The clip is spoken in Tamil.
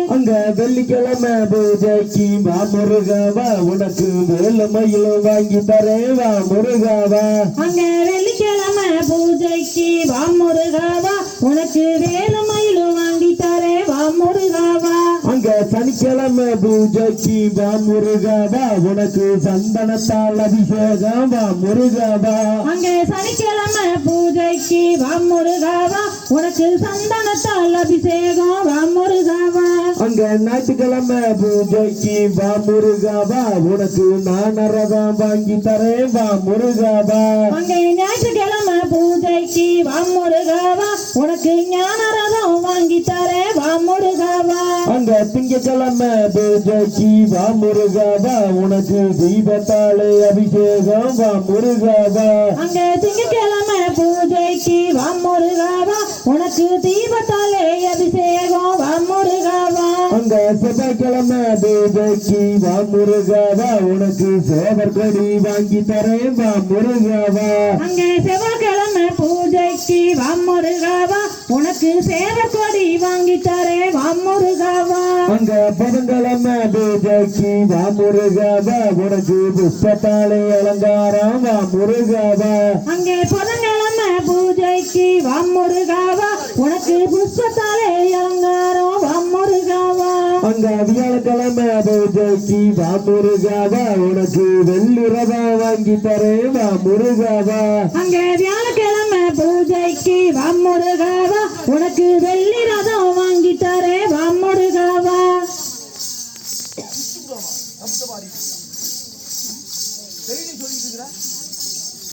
அங்க வெள்ளிக்கிழமை பூஜைக்கு வா முருகாவா உனக்கு வேலை மயிலும் வாங்கி தரேன் வா முருகாவா அங்க வெள்ளிக்கிழமை பூஜைக்கு வா முருகாவா உனக்கு வேலை மயிலும் வாங்கி தரேன் வா முருகாவா அங்க சனிக்கிழமை பூஜைக்கு வா முருகாவா உனக்கு சந்தனத்தால் அபிஷேகம் வா முருகாவா அங்க சனிக்கிழமை பூஜைக்கு வா முருகாவா உனக்கு சந்தனத்தால் அபிஷேகம் வா முருகாவா அங்க ஞாயிற்றுக்கிழமை பூஜைக்கு வா முருகாவா உனக்கு நானரதம் வாங்கி தரேன் வா முருகாவா அங்க ஞாயிற்றுக்கிழமை பூஜைக்கு வா முருகாவா உனக்கு ஞானரதம் வாங்கி தரேன் வா முருகாவா அங்க திங்கக்கிழமை பூஜைக்கு வா முருகாவா உனக்கு தீபத்தாலே அபிஷேகம் வா முருகாவா அங்க திங்கக்கிழமை பூஜைக்கு வா முருகாவா உனக்கு தீபத்தாலே அபிஷேகம் வா முருகாவா அங்க செவ்வாய்க்கிழமை பூஜைக்கு வா முருகாவா உனக்கு சேவர் கொடி வாங்கி தரேன் வா முருகாவா அங்க செவ்வாய்க்கிழமை பூஜைக்கு வா முருகாவா உனக்கு சேவர் கொடி வாங்கி தரேன் வா முருகாவா அங்க புதன்கிழமை பூஜைக்கு வா முருகாவா உனக்கு புஷ்பத்தாலே அலங்காரம் வா முருகாவா அங்கே புதன்கிழமை பூஜைக்கு வா முருகாவா உனக்கு புஷ்பத்தாலே அலங்காரம் வா முருகாவா அங்க வியாழக்கிழமை பூஜைக்கு வா முருகாவா உனக்கு வெள்ளி ரதம் வாங்கி தரேன் வா முருகாவா அங்கே வியாழக்கிழமை பூஜைக்கு வா முருகாவா உனக்கு வெள்ளி